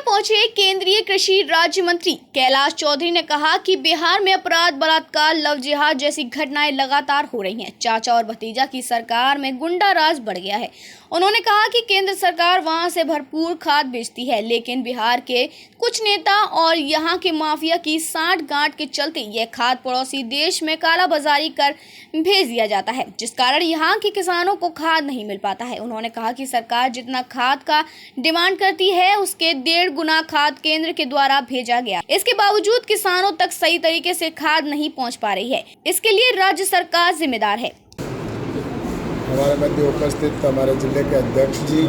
पहुंचे केंद्रीय कृषि राज्य मंत्री कैलाश चौधरी ने कहा कि बिहार में अपराध, बलात्कार, लव जिहाद जैसी घटनाएं लगातार हो रही हैं। चाचा और भतीजा की सरकार में गुंडा राज बढ़ गया है। उन्होंने कहा कि केंद्र सरकार वहां से भरपूर खाद बेचती है, लेकिन बिहार के कुछ नेता और यहां के माफिया की साठगांठ के चलते यह खाद पड़ोसी देश में कालाबाजारी कर भेज दिया जाता है, जिस कारण यहां के किसानों को खाद नहीं मिल पाता है। उन्होंने कहा कि सरकार जितना खाद का डिमांड करती है उसके 1.5 गुना खाद केंद्र के द्वारा भेजा गया। इसके बावजूद किसानों तक सही तरीके से खाद नहीं पहुंच पा रही है। इसके लिए राज्य सरकार जिम्मेदार है। हमारे मध्य उपस्थित हमारे जिले के अध्यक्ष जी,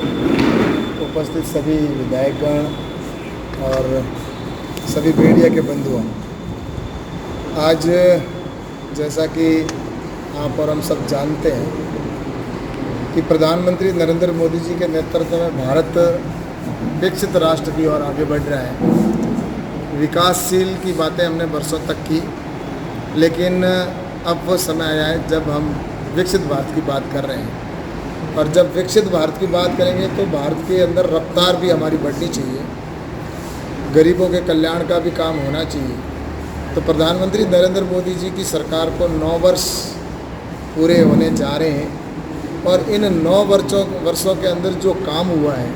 उपस्थित सभी विधायकगण और सभी मीडिया के बंधुओं, आज जैसा कि आप और हम सब जानते हैं कि प्रधानमंत्री नरेंद्र मोदी जी के नेतृत्व में भारत विकसित राष्ट्र की ओर आगे बढ़ रहा है। विकासशील की बातें हमने वर्षों तक की, लेकिन अब वो समय आया है जब हम विकसित भारत की बात कर रहे हैं। और जब विकसित भारत की बात करेंगे तो भारत के अंदर रफ्तार भी हमारी बढ़नी चाहिए, गरीबों के कल्याण का भी काम होना चाहिए। तो प्रधानमंत्री नरेंद्र मोदी जी की सरकार को 9 वर्ष पूरे होने जा रहे हैं और इन 9 वर्षों के अंदर जो काम हुआ है,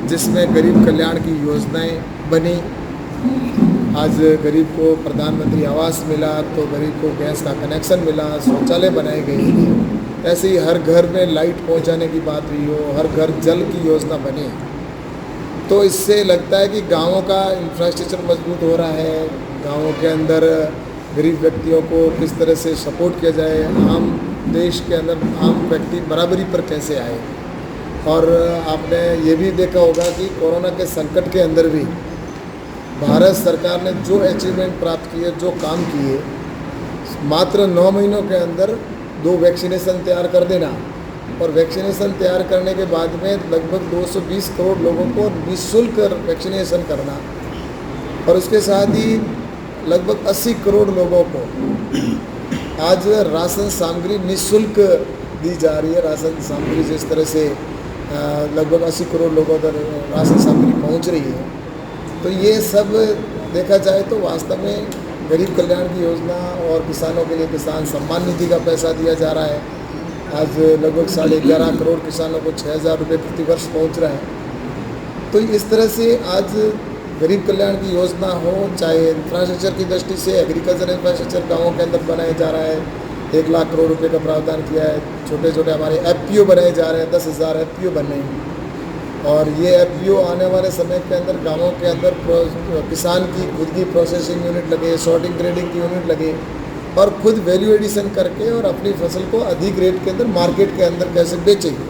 जिसमें गरीब कल्याण की योजनाएं बनी, आज गरीब को प्रधानमंत्री आवास मिला तो गरीब को गैस का कनेक्शन मिला, शौचालय बनाए गए, ऐसे ही हर घर में लाइट पहुंचाने की बात हुई हो, हर घर जल की योजना बनी। तो इससे लगता है कि गांवों का इंफ्रास्ट्रक्चर मजबूत हो रहा है, गांवों के अंदर गरीब व्यक्तियों को किस तरह से सपोर्ट किया जाए, आम देश के अंदर आम व्यक्ति बराबरी पर कैसे आए। और आपने ये भी देखा होगा कि कोरोना के संकट के अंदर भी भारत सरकार ने जो अचीवमेंट प्राप्त किए, जो काम किए, मात्र 9 महीनों के अंदर 2 वैक्सीनेशन तैयार कर देना और वैक्सीनेशन तैयार करने के बाद में लगभग 220 करोड़ लोगों को निःशुल्क वैक्सीनेशन करना और उसके साथ ही लगभग 80 करोड़ लोगों को आज राशन सामग्री निःशुल्क दी जा रही है। राशन सामग्री जिस तरह से लगभग 80 करोड़ लोगों तक राशन सामग्री पहुंच रही है, तो ये सब देखा जाए तो वास्तव में गरीब कल्याण की योजना और किसानों के लिए किसान सम्मान निधि का पैसा दिया जा रहा है। आज लगभग 11.5 करोड़ किसानों को 6,000 रुपये प्रति वर्ष पहुंच रहा है। तो इस तरह से आज गरीब कल्याण की योजना हो, चाहे इंफ्रास्ट्रक्चर की दृष्टि से एग्रीकल्चर इंफ्रास्ट्रक्चर गाँवों के अंदर बनाया जा रहा है, 1 लाख करोड़ रुपये का प्रावधान किया है। छोटे छोटे हमारे FPO बनाए जा रहे हैं, 10,000 FPO बन रहे हैं और ये FPO आने वाले समय के अंदर गांवों के अंदर किसान की खुद की प्रोसेसिंग यूनिट लगे, सॉर्टिंग ग्रेडिंग की यूनिट लगे और खुद वैल्यू एडिशन करके और अपनी फसल को अधिक रेट के अंदर मार्केट के अंदर कैसे बेचेंगे,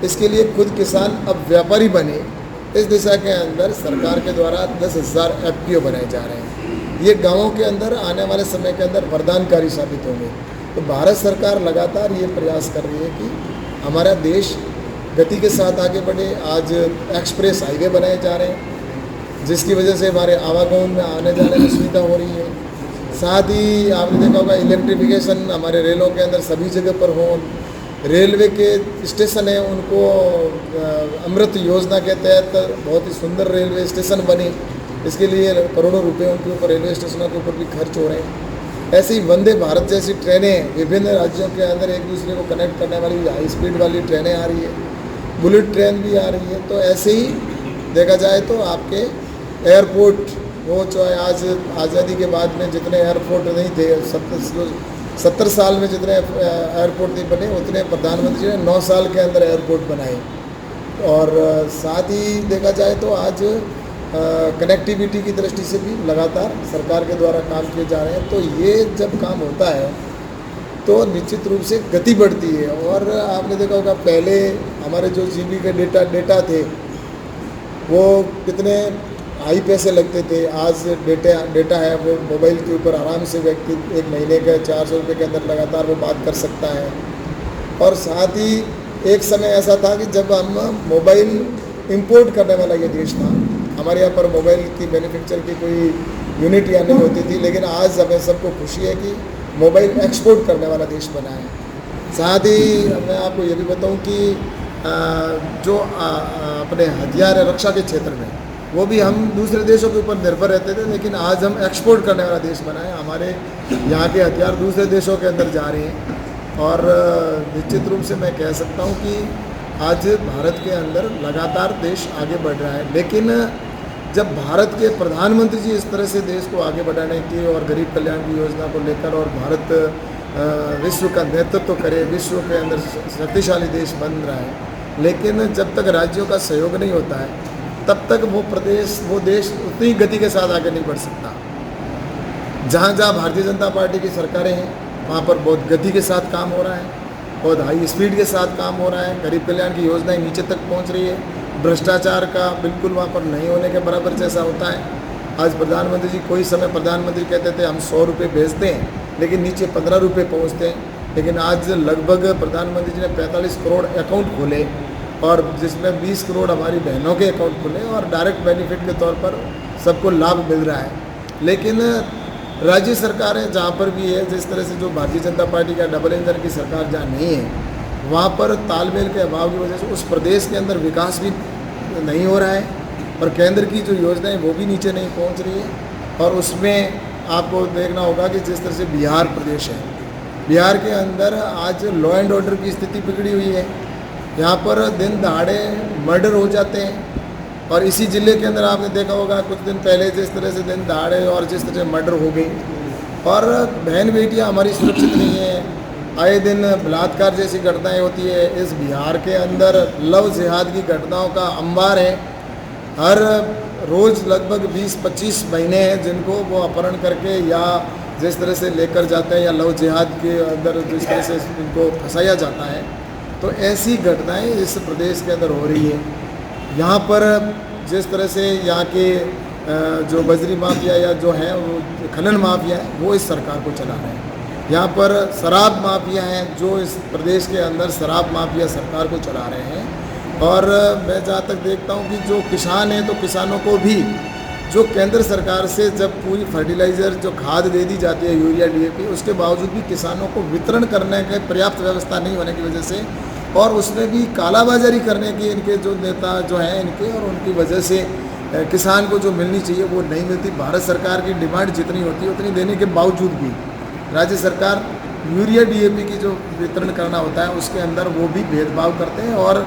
इसके लिए खुद किसान अब व्यापारी बने। इस दिशा के अंदर सरकार के द्वारा 10,000 FPO बनाए जा रहे हैं। ये गाँवों के अंदर आने वाले समय के अंदर वरदानकारी साबित होंगे। तो भारत सरकार लगातार ये प्रयास कर रही है कि हमारा देश गति के साथ आगे बढ़े। आज एक्सप्रेस हाईवे बनाए जा रहे हैं, जिसकी वजह से हमारे आवागमन में आने जाने में सुविधा हो रही है। साथ ही आपने देखा होगा इलेक्ट्रिफिकेशन हमारे रेलों के अंदर सभी जगह पर हो। रेलवे के स्टेशन हैं, उनको अमृत योजना के तहत बहुत ही सुंदर रेलवे स्टेशन बने, इसके लिए करोड़ों रुपये उनके ऊपर रेलवे स्टेशनों के ऊपर भी खर्च हो रहे हैं। ऐसे ही वंदे भारत जैसी ट्रेनें विभिन्न राज्यों के अंदर एक दूसरे को कनेक्ट करने वाली हाई स्पीड वाली ट्रेनें आ रही है, बुलेट ट्रेन भी आ रही है। तो ऐसे ही देखा जाए तो आपके एयरपोर्ट वो चाहे आज आज़ादी के बाद में जितने एयरपोर्ट नहीं थे, 70 साल में जितने एयरपोर्ट नहीं बने, उतने प्रधानमंत्री ने 9 साल के अंदर एयरपोर्ट बनाए। और साथ ही देखा जाए तो आज कनेक्टिविटी की दृष्टि से भी लगातार सरकार के द्वारा काम किए जा रहे हैं। तो ये जब काम होता है तो निश्चित रूप से गति बढ़ती है। और आपने देखा होगा पहले हमारे जो GB के डेटा थे वो कितने हाई पैसे लगते थे, आज डेटा है वो मोबाइल के ऊपर आराम से व्यक्ति 1 महीने के 400 रुपये के अंदर लगातार वो बात कर सकता है। और साथ ही एक समय ऐसा था कि जब हम मोबाइल इंपोर्ट करने वाला ये देश था, हमारे यहाँ पर मोबाइल की मैन्युफैक्चर की कोई यूनिट यहाँ नहीं होती थी, लेकिन आज हमें सबको खुशी है कि मोबाइल एक्सपोर्ट करने वाला देश बना है। साथ ही मैं आपको ये भी बताऊं कि जो अपने हथियार रक्षा के क्षेत्र में वो भी हम दूसरे देशों के ऊपर निर्भर रहते थे, लेकिन आज हम एक्सपोर्ट करने वाला देश बना है। हमारे यहाँ के हथियार दूसरे देशों के अंदर जा रहे हैं और निश्चित रूप से मैं कह सकता हूँ कि आज भारत के अंदर लगातार देश आगे बढ़ रहा है। लेकिन जब भारत के प्रधानमंत्री जी इस तरह से देश को आगे बढ़ाने की और गरीब कल्याण की योजना को लेकर और भारत विश्व का नेतृत्व करे, विश्व के अंदर शक्तिशाली देश बन रहा है, लेकिन जब तक राज्यों का सहयोग नहीं होता है तब तक वो देश उतनी गति के साथ आगे नहीं बढ़ सकता। जहाँ जहाँ भारतीय जनता पार्टी की सरकारें हैं वहाँ पर बहुत गति के साथ काम हो रहा है, बहुत हाई स्पीड के साथ काम हो रहा है, गरीब कल्याण की योजनाएं नीचे तक पहुँच रही है, भ्रष्टाचार का बिल्कुल वहाँ पर नहीं होने के बराबर जैसा होता है। आज प्रधानमंत्री जी, कोई समय प्रधानमंत्री कहते थे हम 100 रुपये भेजते हैं लेकिन नीचे 15 रुपये पहुँचते हैं, लेकिन आज लगभग प्रधानमंत्री जी ने 45 करोड़ अकाउंट खोले और जिसमें 20 करोड़ हमारी बहनों के अकाउंट खुले और डायरेक्ट बेनिफिट के तौर पर सबको लाभ मिल रहा है। लेकिन राज्य सरकारें जहाँ पर भी है, जिस तरह से जो भारतीय जनता पार्टी का डबल इंजन की सरकार जहाँ नहीं है वहाँ पर तालमेल के अभाव की वजह से उस प्रदेश के अंदर विकास भी नहीं हो रहा है और केंद्र की जो योजनाएं वो भी नीचे नहीं पहुँच रही है। और उसमें आपको देखना होगा कि जिस तरह से बिहार प्रदेश है, बिहार के अंदर आज लॉ एंड ऑर्डर की स्थिति बिगड़ी हुई है। यहाँ पर दिन दहाड़े मर्डर हो जाते हैं और इसी ज़िले के अंदर आपने देखा होगा कुछ दिन पहले जिस तरह से दिन दहाड़े और जिस तरह से मर्डर हो गई और बहन बेटियाँ हमारी सुरक्षित नहीं हैं। आए दिन बलात्कार जैसी घटनाएं होती है। इस बिहार के अंदर लव जिहाद की घटनाओं का अंबार है। हर रोज़ लगभग 20-25 महीने हैं जिनको वो अपहरण करके या जिस तरह से लेकर जाते हैं या लव जिहाद के अंदर जिस तरह से उनको फंसाया जाता है। तो ऐसी घटनाएं इस प्रदेश के अंदर हो रही है। यहाँ पर जिस तरह से यहाँ के जो बजरी माफिया या जो है वो खनन माफिया है वो इस सरकार को चला रहे हैं। यहाँ पर शराब माफिया हैं जो इस प्रदेश के अंदर शराब माफिया सरकार को चला रहे हैं। और मैं जहाँ तक देखता हूँ कि जो किसान हैं तो किसानों को भी जो केंद्र सरकार से जब पूरी फर्टिलाइज़र जो खाद दे दी जाती है यूरिया DAP, उसके बावजूद भी किसानों को वितरण करने के पर्याप्त व्यवस्था नहीं होने की वजह से और उसमें भी कालाबाजारी करने की इनके जो नेता जो हैं इनके और उनकी वजह से किसान को जो मिलनी चाहिए वो नहीं मिलती। भारत सरकार की डिमांड जितनी होती है उतनी देने के बावजूद भी राज्य सरकार यूरिया DAP की जो वितरण करना होता है उसके अंदर वो भी भेदभाव करते हैं और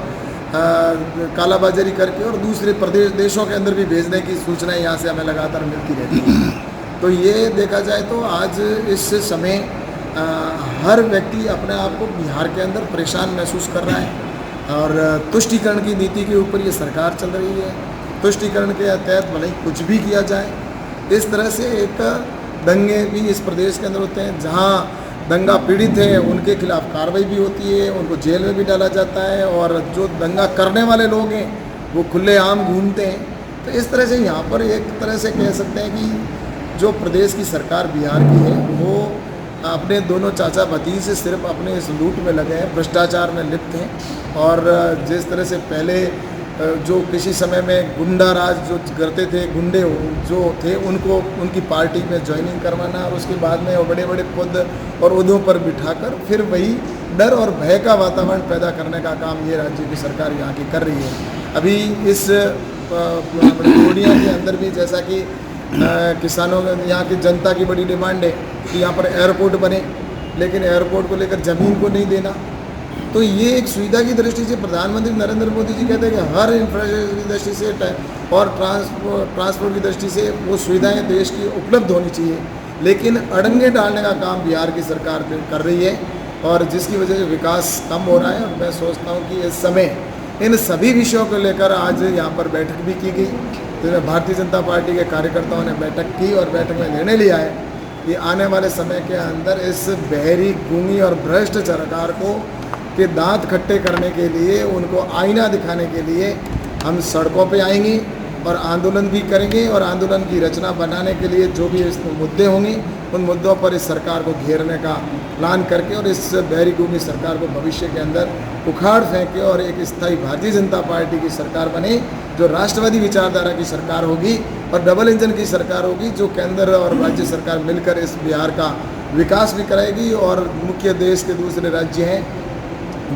कालाबाजारी करके और दूसरे प्रदेश देशों के अंदर भी भेजने की सूचनाएं यहाँ से हमें लगातार मिलती रहती हैं। तो ये देखा जाए तो आज इस समय हर व्यक्ति अपने आप को बिहार के अंदर परेशान महसूस कर रहा है और तुष्टीकरण की नीति के ऊपर ये सरकार चल रही है। तुष्टीकरण के तहत भले ही कुछ भी किया जाए, इस तरह से एक दंगे भी इस प्रदेश के अंदर होते हैं। जहाँ दंगा पीड़ित है उनके खिलाफ कार्रवाई भी होती है, उनको जेल में भी डाला जाता है और जो दंगा करने वाले लोग हैं वो खुलेआम घूमते हैं। तो इस तरह से यहाँ पर एक तरह से कह सकते हैं कि जो प्रदेश की सरकार बिहार की है वो अपने दोनों चाचा भतीजे सिर्फ अपने इस लूट में लगे हैं, भ्रष्टाचार में लिप्त हैं। और जिस तरह से पहले जो किसी समय में गुंडा राज जो करते थे, गुंडे जो थे उनको उनकी पार्टी में ज्वाइनिंग करवाना और उसके बाद में वो बड़े बड़े पद और ओहदों पर बिठाकर फिर वही डर और भय का वातावरण पैदा करने का काम ये राज्य की सरकार यहाँ की कर रही है। अभी इस पूर्णिया के अंदर भी जैसा कि किसानों यहाँ की जनता की बड़ी डिमांड है कि यहाँ पर एयरपोर्ट बने, लेकिन एयरपोर्ट को लेकर ज़मीन को नहीं देना। तो ये एक सुविधा की दृष्टि से प्रधानमंत्री नरेंद्र मोदी जी कहते हैं कि हर इंफ्रास्ट्रक्चर की दृष्टि से और ट्रांसपोर्ट की दृष्टि से वो सुविधाएं देश की उपलब्ध होनी चाहिए, लेकिन अड़ंगे डालने का काम बिहार की सरकार कर रही है और जिसकी वजह से विकास कम हो रहा है। और मैं सोचता हूँ कि इस समय इन सभी विषयों को लेकर आज यहाँ पर बैठक भी की गई, जिसमें भारतीय जनता पार्टी के कार्यकर्ताओं ने बैठक की और बैठक में निर्णय लिया है कि आने वाले समय के अंदर इस बहरी, गूंगी और भ्रष्ट सरकार को के दांत खट्टे करने के लिए, उनको आईना दिखाने के लिए हम सड़कों पे आएंगे और आंदोलन भी करेंगे और आंदोलन की रचना बनाने के लिए जो भी इस मुद्दे होंगे उन मुद्दों पर इस सरकार को घेरने का प्लान करके और इस बहरी गूंगी सरकार को भविष्य के अंदर उखाड़ फेंके और एक स्थायी भारतीय जनता पार्टी की सरकार बने जो राष्ट्रवादी विचारधारा की सरकार होगी और डबल इंजन की सरकार होगी, जो केंद्र और राज्य सरकार मिलकर इस बिहार का विकास भी कराएगी। और मुख्य देश के दूसरे राज्य हैं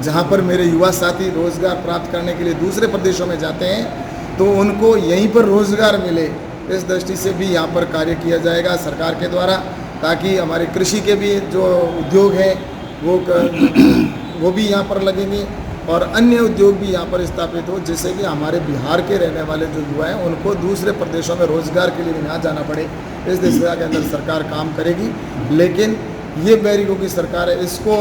जहाँ पर मेरे युवा साथी रोजगार प्राप्त करने के लिए दूसरे प्रदेशों में जाते हैं, तो उनको यहीं पर रोज़गार मिले, इस दृष्टि से भी यहाँ पर कार्य किया जाएगा सरकार के द्वारा, ताकि हमारे कृषि के भी जो उद्योग हैं वो भी यहाँ पर लगेंगे और अन्य उद्योग भी यहाँ पर स्थापित हो, जिससे कि हमारे बिहार के रहने वाले जो युवा हैं उनको दूसरे प्रदेशों में रोज़गार के लिए भी ना जाना पड़े। इस दिशा के अंदर सरकार काम करेगी। लेकिन ये बैरिकों की सरकार है, इसको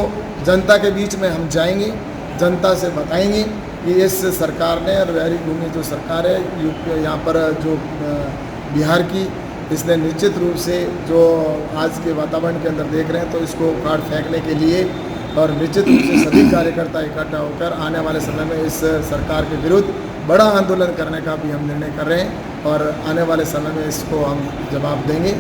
जनता के बीच में हम जाएंगे, जनता से बताएंगे कि इस सरकार ने बैरिक भूमि जो सरकार है यूपी यहाँ पर जो बिहार की, इसने निश्चित रूप से जो आज के वातावरण के अंदर देख रहे हैं तो इसको उखाड़ फेंकने के लिए और निश्चित रूप से सभी कार्यकर्ता इकट्ठा होकर आने वाले समय में इस सरकार के विरुद्ध बड़ा आंदोलन करने का भी हम निर्णय कर रहे हैं और आने वाले समय में इसको हम जवाब देंगे।